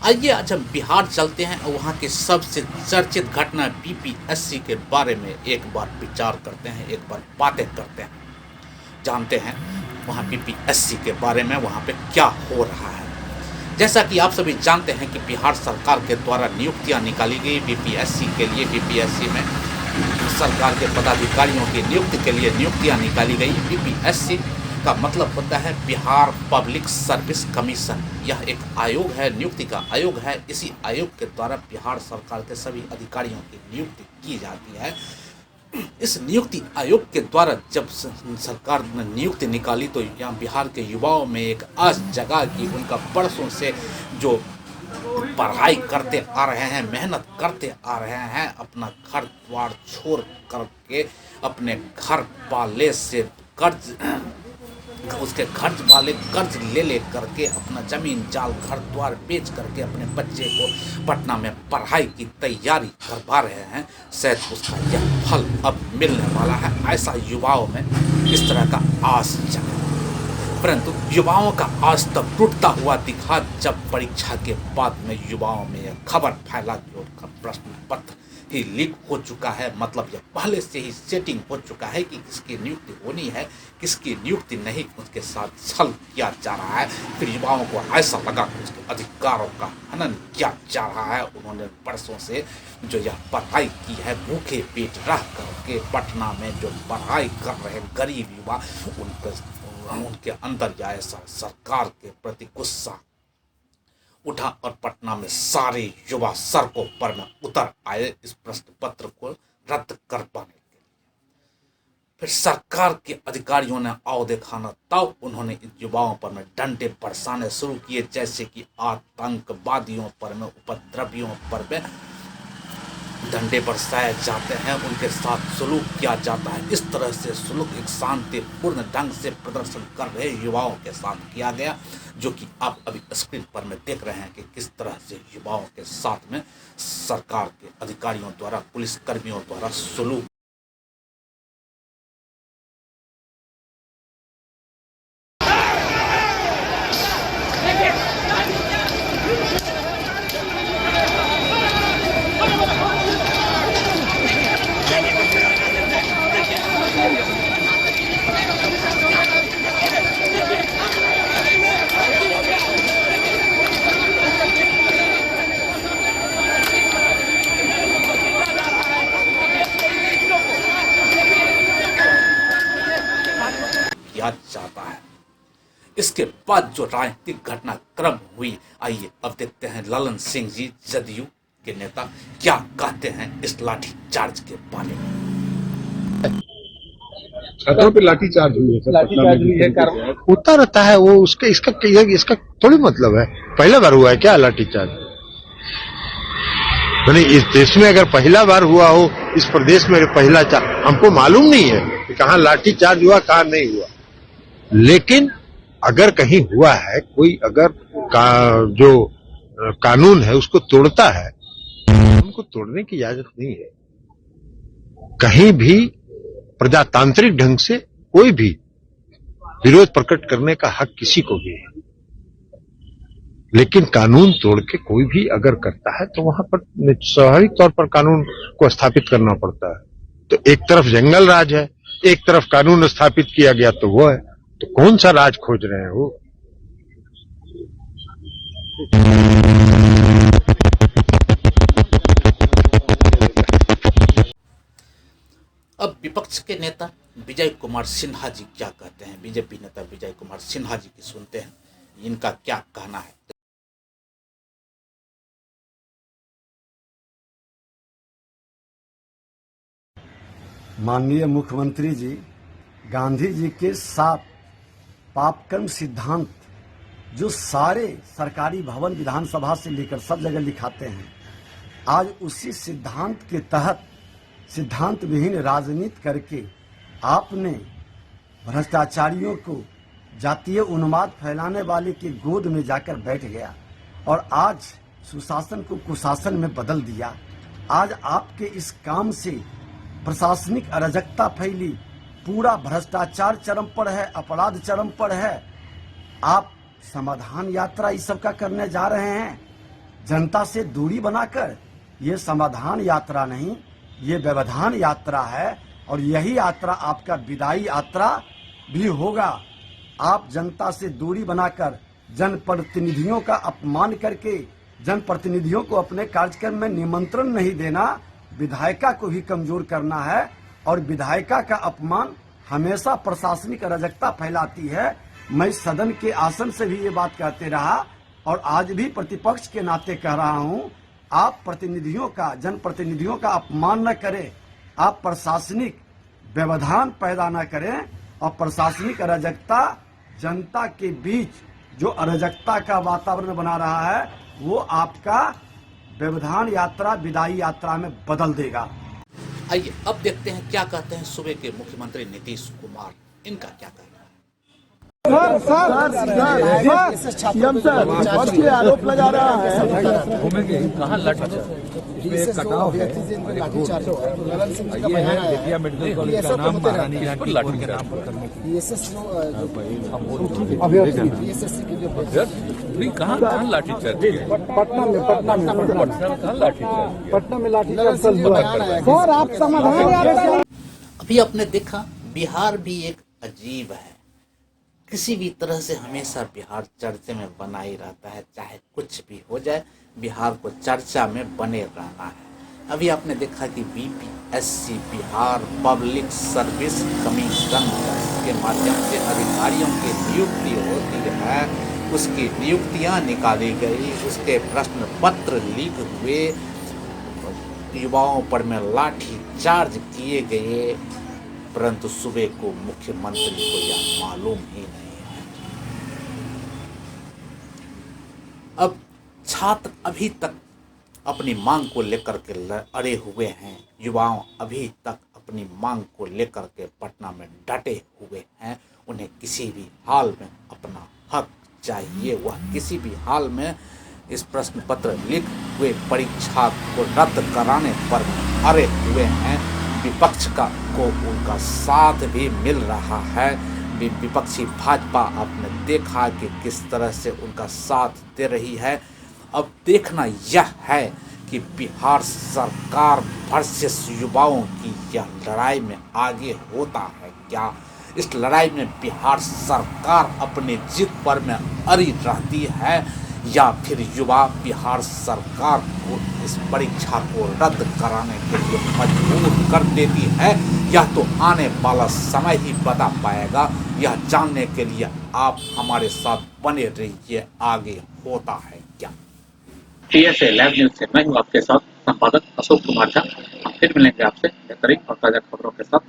आइए आज हम बिहार चलते हैं और वहाँ के सबसे चर्चित घटना बीपीएससी के बारे में एक बार विचार करते हैं, एक बार बातें करते हैं, जानते हैं वहाँ बीपीएससी के बारे में वहाँ पे क्या हो रहा है। जैसा कि आप सभी जानते हैं कि बिहार सरकार के द्वारा नियुक्तियाँ निकाली गई बीपीएससी के लिए। बीपीएससी में सरकार के पदाधिकारियों की नियुक्ति के लिए नियुक्तियाँ निकाली गई। बीपीएससी का मतलब होता है बिहार पब्लिक सर्विस कमीशन। यह एक आयोग है, नियुक्ति का आयोग है। इसी आयोग के द्वारा बिहार सरकार के सभी अधिकारियों की नियुक्ति की जाती है। इस नियुक्ति आयोग के द्वारा जब सरकार ने नियुक्ति निकाली तो यहाँ बिहार के युवाओं में एक आस जगा कि उनका बरसों से जो पढ़ाई करते आ रहे हैं, मेहनत करते आ रहे हैं, अपना घर द्वार छोड़ करके अपने घर वाले से कर्ज, उसके घर वाले कर्ज ले करके अपना जमीन जाल घर द्वार बेच करके अपने बच्चे को पटना में पढ़ाई की तैयारी करवा रहे हैं। शायद उसका यह फल अब मिलने वाला है, ऐसा युवाओं में इस तरह का आस जगा। परंतु युवाओं का आज तक टूटता हुआ दिखा जब परीक्षा के बाद में युवाओं में यह खबर फैला कि उनका प्रश्न पत्र ही लीक हो चुका है। मतलब यह पहले से ही सेटिंग हो चुका है कि किसकी नियुक्ति होनी है, किसकी नियुक्ति नहीं, उसके साथ छल किया जा रहा है। फिर युवाओं को ऐसा लगा कि उसके अधिकारों का हनन किया जा रहा है। उन्होंने वर्षों से जो यह पढ़ाई की है, भूखे पेट रह करके पटना में जो पढ़ाई कर रहे गरीब युवा, उनके अंदर यह ऐसा सरकार के प्रति गुस्सा उठा और पटना में सारे युवा सड़कों पर में उतर आए इस प्रश्न पत्र को रद्द करवाने के लिए। फिर सरकार के अधिकारियों ने आओ दिखाना तब उन्होंने इन युवाओं पर में डंडे बरसाने शुरू किए, जैसे कि आतंकवादियों पर में, उपद्रवियों पर में डंडे बरसाए जाते हैं, उनके साथ सुलूक किया जाता है। इस तरह से सुलूक एक शांतिपूर्ण ढंग से प्रदर्शन कर रहे युवाओं के साथ किया गया, जो कि आप अभी स्क्रीन पर में देख रहे हैं कि किस तरह से युवाओं के साथ में सरकार के अधिकारियों द्वारा, पुलिस कर्मियों द्वारा सुलूक। किया जाता है। इसके बाद जो राजनीतिक घटनाक्रम हुई, आइए अब देखते हैं ललन सिंह जी जदयू के नेता क्या कहते हैं इस लाठी चार्ज के बारे में। छतों पे लाठी चार्ज हुई है, होता रहता है वो, उसका इसका थोड़ी मतलब है पहला बार हुआ है क्या लाठी चार्ज। मैंने इस देश में अगर पहला बार हुआ हो, इस प्रदेश में पहला चार्ज, हमको मालूम नहीं है कि कहाँ लाठी चार्ज हुआ कहाँ नहीं हुआ। लेकिन अगर कहीं हुआ है, कोई अगर जो कानून है उसको तोड़ता है, उनको तोड़ने की इजाजत नहीं है। कहीं भी प्रजातांत्रिक ढंग से कोई भी विरोध प्रकट करने का हक किसी को भी है, लेकिन कानून तोड़ के कोई भी अगर करता है तो वहां पर स्वाभाविक तौर पर कानून को स्थापित करना पड़ता है। तो एक तरफ जंगल राज है, एक तरफ कानून स्थापित किया गया तो वो है, तो कौन सा राज खोज रहे हैं वो। अब विपक्ष के नेता विजय कुमार सिन्हा जी क्या कहते हैं। बीजेपी नेता विजय कुमार सिन्हा जी की सुनते हैं, इनका क्या कहना है। माननीय मुख्यमंत्री जी गांधी जी के 7 पापकर्म सिद्धांत जो सारे सरकारी भवन, विधानसभा से लेकर सब जगह लिखाते हैं, आज उसी सिद्धांत के तहत सिद्धांत विहीन राजनीति करके आपने भ्रष्टाचारियों को, जातीय उन्माद फैलाने वाले की गोद में जाकर बैठ गया और आज सुशासन को कुशासन में बदल दिया। आज आपके इस काम से प्रशासनिक अराजकता फैली, पूरा भ्रष्टाचार चरम पर है, अपराध चरम पर है। आप समाधान यात्रा इस सब का करने जा रहे हैं। जनता से दूरी बनाकर, ये समाधान यात्रा नहीं, ये व्यवधान यात्रा है। और यही यात्रा आपका विदाई यात्रा भी होगा। आप जनता से दूरी बनाकर, जनप्रतिनिधियों का अपमान करके, जनप्रतिनिधियों को अपने कार्यक्रम में निमंत्रण नहीं देना, विधायिका को भी कमजोर करना है। और विधायिका का अपमान हमेशा प्रशासनिक अराजकता फैलाती है। मैं सदन के आसन से भी ये बात कहते रहा और आज भी प्रतिपक्ष के नाते कह रहा हूं, आप प्रतिनिधियों का, जनप्रतिनिधियों का अपमान न करें, आप प्रशासनिक व्यवधान पैदा न करें। और प्रशासनिक अराजकता जनता के बीच जो अराजकता का वातावरण बना रहा है, वो आपका व्यवधान यात्रा, विदाई यात्रा में बदल देगा। आइए अब देखते हैं क्या कहते हैं सूबे के मुख्यमंत्री नीतीश कुमार। इनका क्या कहना है। आरोप लगा रहा है। कहाँ कटाव है, ये है बेतिया मेडिकल कॉलेज का नाम महारानी लाठी के नाम पर करने की कहाँ लाठी चार्ज किया? पटना में लाठीचार्ज हुआ। और आप समाधान, अभी आपने देखा बिहार भी एक अजीब है, किसी भी तरह से हमेशा बिहार चर्चे में बना ही रहता है। चाहे कुछ भी हो जाए, बिहार को चर्चा में बने रहना है। अभी आपने देखा कि BPSC Bihar public service commission के माध्यम से अधिकारियों की नियुक्ति होती है, उसकी नियुक्तियां निकाली गई, उसके प्रश्न पत्र लीक हुए, युवाओं पर में लाठी चार्ज किए गए, परंतु सूबे को मुख्यमंत्री को यह मालूम ही नहीं है। अब छात्र अभी तक अपनी मांग को लेकर के अड़े हुए हैं, युवाओं अभी तक अपनी मांग को लेकर के पटना में डटे हुए हैं। उन्हें किसी भी हाल में अपना हक चाहिए, वह किसी भी हाल में इस प्रश्न पत्र लीक हुए परीक्षा को रद्द कराने पर अड़े हुए हैं। विपक्ष का को उनका साथ भी मिल रहा है। विपक्षी भाजपा आपने देखा कि किस तरह से उनका साथ दे रही है। अब देखना यह है कि बिहार सरकार वर्सेस युवाओं की यह लड़ाई में आगे होता है क्या। इस लड़ाई में बिहार सरकार अपनी जिद पर में अड़ी रहती है या फिर युवा बिहार सरकार को इस परीक्षा को रद्द कराने के लिए मजबूर कर देती है। यह तो आने वाला समय ही बता पाएगा। यह जानने के लिए आप हमारे साथ बने रहिए, आगे होता है क्या। TSA लाइव न्यूज से मैं हूँ आपके साथ संपादक अशोक कुमार झा। हम फिर मिलेंगे आपसे बेहतरीन और ताजा खबरों के साथ।